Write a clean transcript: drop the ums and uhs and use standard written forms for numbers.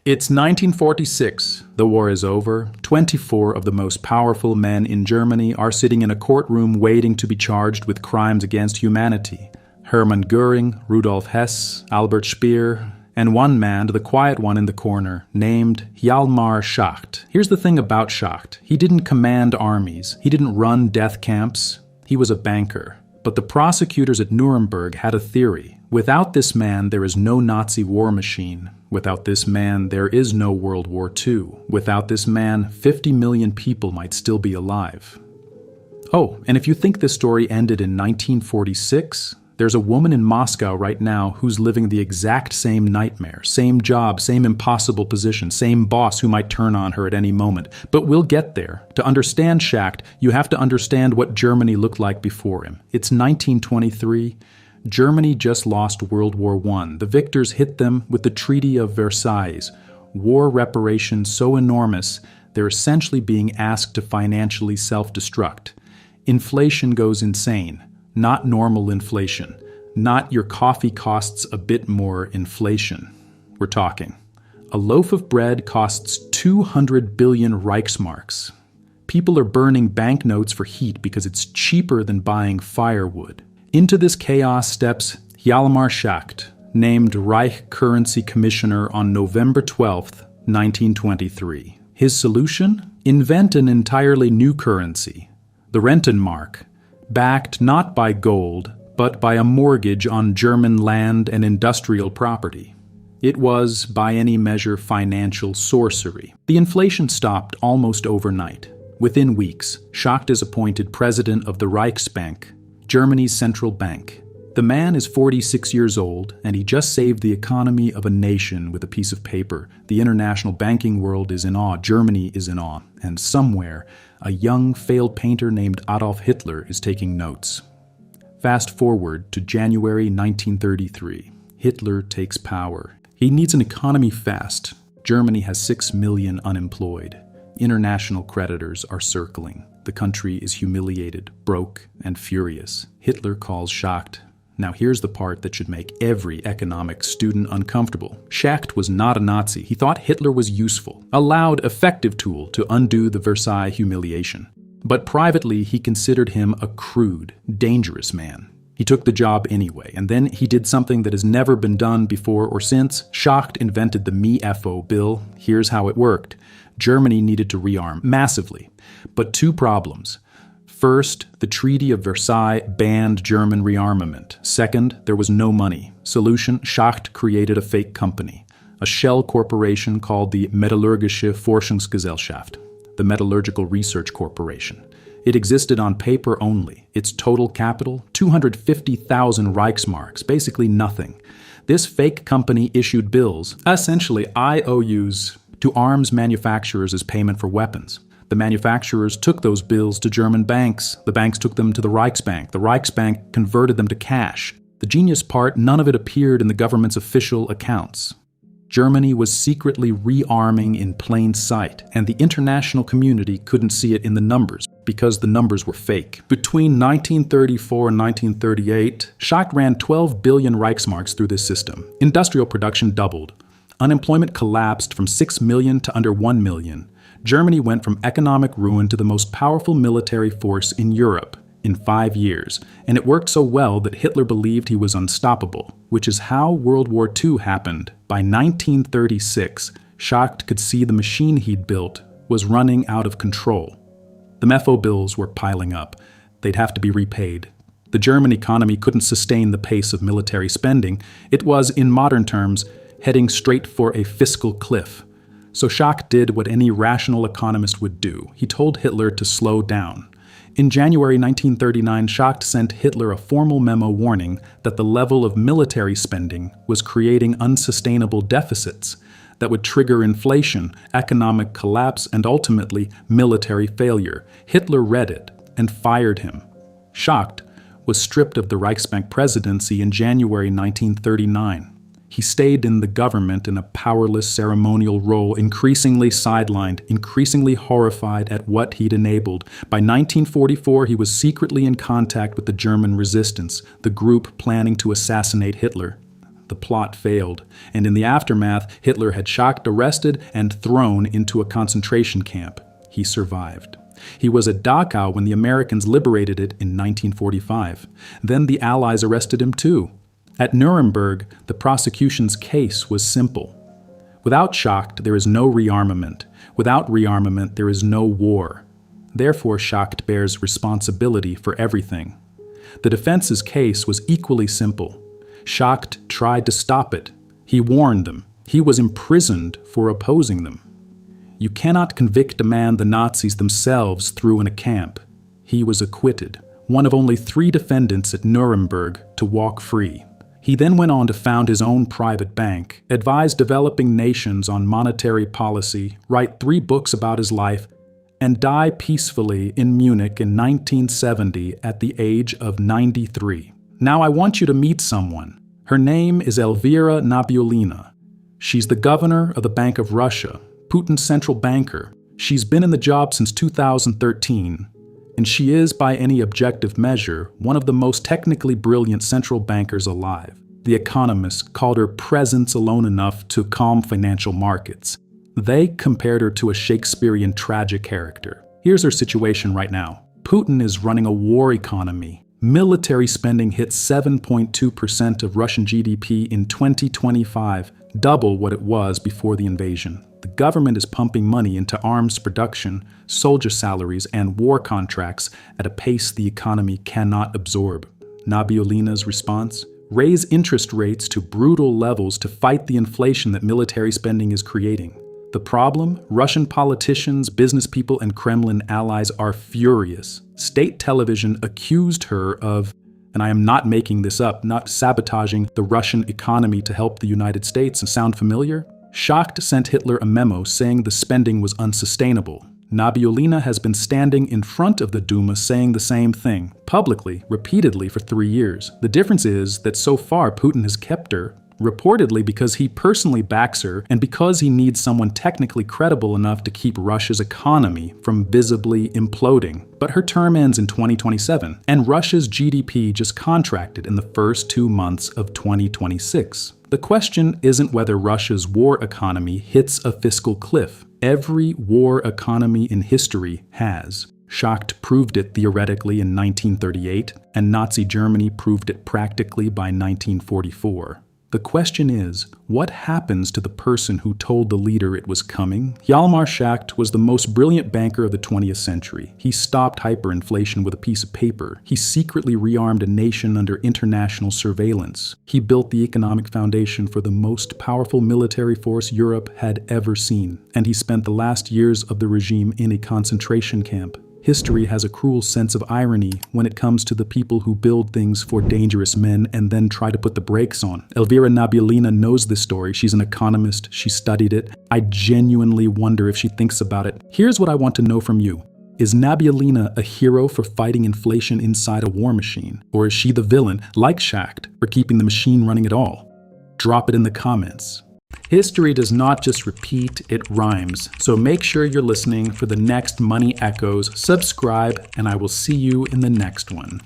It's 1946. The war is over. 24 of the most powerful men in Germany are sitting in a courtroom waiting to be charged with crimes against humanity. Hermann Göring, Rudolf Hess, Albert Speer, and one man, the quiet one in the corner, named Hjalmar Schacht. Here's the thing about Schacht. He didn't command armies. He didn't run death camps. He was a banker. But the prosecutors at Nuremberg had a theory. Without this man, there is no Nazi war machine. Without this man, there is no World War II. Without this man, 50 million people might still be alive. Oh, and if you think this story ended in 1946, there's a woman in Moscow right now who's living the exact same nightmare, same job, same impossible position, same boss who might turn on her at any moment. But we'll get there. To understand Schacht, you have to understand what Germany looked like before him. It's 1923. Germany just lost World War I. The victors hit them with the Treaty of Versailles. War reparations so enormous, they're essentially being asked to financially self-destruct. Inflation goes insane. Not normal inflation. Not your coffee costs a bit more inflation. We're talking. A loaf of bread costs 200 billion Reichsmarks. People are burning banknotes for heat because it's cheaper than buying firewood. Into this chaos steps Hjalmar Schacht, named Reich Currency Commissioner on November 12, 1923. His solution? Invent an entirely new currency, the Rentenmark, backed not by gold, but by a mortgage on German land and industrial property. It was, by any measure, financial sorcery. The inflation stopped almost overnight. Within weeks, Schacht is appointed president of the Reichsbank, Germany's central bank. The man is 46 years old, and he just saved the economy of a nation with a piece of paper. The international banking world is in awe. Germany is in awe. And somewhere, a young, failed painter named Adolf Hitler is taking notes. Fast forward to January 1933. Hitler takes power. He needs an economy fast. Germany has 6 million unemployed. International creditors are circling. The country is humiliated, broke, and furious. Hitler calls Schacht. Now here's the part that should make every economics student uncomfortable. Schacht was not a Nazi. He thought Hitler was useful, a loud, effective tool to undo the Versailles humiliation. But privately, he considered him a crude, dangerous man. He took the job anyway, and then he did something that has never been done before or since. Schacht invented the MEFO bill. Here's how it worked. Germany needed to rearm massively, but two problems. First, the Treaty of Versailles banned German rearmament. Second, there was no money. Solution, Schacht created a fake company, a shell corporation called the Metallurgische Forschungsgesellschaft, the Metallurgical Research Corporation. It existed on paper only. Its total capital, 250,000 Reichsmarks, basically nothing. This fake company issued bills, essentially IOUs, to arms manufacturers as payment for weapons. The manufacturers took those bills to German banks. The banks took them to the Reichsbank. The Reichsbank converted them to cash. The genius part, none of it appeared in the government's official accounts. Germany was secretly rearming in plain sight, and the international community couldn't see it in the numbers because the numbers were fake. Between 1934 and 1938, Schacht ran 12 billion Reichsmarks through this system. Industrial production doubled. Unemployment collapsed from 6 million to under 1 million. Germany went from economic ruin to the most powerful military force in Europe in 5 years, and it worked so well that Hitler believed he was unstoppable, which is how World War II happened. By 1936, Schacht could see the machine he'd built was running out of control. The MEFO bills were piling up. They'd have to be repaid. The German economy couldn't sustain the pace of military spending. It was, in modern terms, heading straight for a fiscal cliff. So Schacht did what any rational economist would do. He told Hitler to slow down. In January 1939, Schacht sent Hitler a formal memo warning that the level of military spending was creating unsustainable deficits that would trigger inflation, economic collapse, and ultimately military failure. Hitler read it and fired him. Schacht was stripped of the Reichsbank presidency in January 1939. He stayed in the government in a powerless ceremonial role, increasingly sidelined, increasingly horrified at what he'd enabled. By 1944, he was secretly in contact with the German resistance, the group planning to assassinate Hitler. The plot failed, and in the aftermath, Hitler had Schacht arrested and thrown into a concentration camp. He survived. He was at Dachau when the Americans liberated it in 1945. Then the Allies arrested him too. At Nuremberg, the prosecution's case was simple. Without Schacht, there is no rearmament. Without rearmament, there is no war. Therefore, Schacht bears responsibility for everything. The defense's case was equally simple. Schacht tried to stop it. He warned them. He was imprisoned for opposing them. You cannot convict a man the Nazis themselves threw in a camp. He was acquitted, one of only 3 defendants at Nuremberg to walk free. He then went on to found his own private bank, advise developing nations on monetary policy, write 3 books about his life, and die peacefully in Munich in 1970 at the age of 93. Now I want you to meet someone. Her name is Elvira Nabiullina. She's the governor of the Bank of Russia, Putin's central banker. She's been in the job since 2013, and she is, by any objective measure, one of the most technically brilliant central bankers alive. The Economist called her presence alone enough to calm financial markets. They compared her to a Shakespearean tragic character. Here's her situation right now. Putin is running a war economy. Military spending hit 7.2% of Russian GDP in 2025, double what it was before the invasion. The government is pumping money into arms production, soldier salaries, and war contracts at a pace the economy cannot absorb. Nabiullina's response? Raise interest rates to brutal levels to fight the inflation that military spending is creating. The problem? Russian politicians, business people, and Kremlin allies are furious. State television accused her of, and I am not making this up, not sabotaging the Russian economy to help the United States. And sound familiar? Schacht sent Hitler a memo saying the spending was unsustainable. Nabiullina has been standing in front of the Duma saying the same thing, publicly, repeatedly for 3 years. The difference is that so far Putin has kept her, reportedly because he personally backs her and because he needs someone technically credible enough to keep Russia's economy from visibly imploding. But her term ends in 2027, and Russia's GDP just contracted in the first 2 months of 2026. The question isn't whether Russia's war economy hits a fiscal cliff. Every war economy in history has. Schacht proved it theoretically in 1938, and Nazi Germany proved it practically by 1944. The question is, what happens to the person who told the leader it was coming? Hjalmar Schacht was the most brilliant banker of the 20th century. He stopped hyperinflation with a piece of paper. He secretly rearmed a nation under international surveillance. He built the economic foundation for the most powerful military force Europe had ever seen. And he spent the last years of the regime in a concentration camp. History has a cruel sense of irony when it comes to the people who build things for dangerous men and then try to put the brakes on. Elvira Nabiullina knows this story. She's an economist. She studied it. I genuinely wonder if she thinks about it. Here's what I want to know from you. Is Nabiullina a hero for fighting inflation inside a war machine? Or is she the villain, like Schacht, for keeping the machine running at all? Drop it in the comments. History does not just repeat, it rhymes. So make sure you're listening for the next Money Echoes, subscribe, and I will see you in the next one.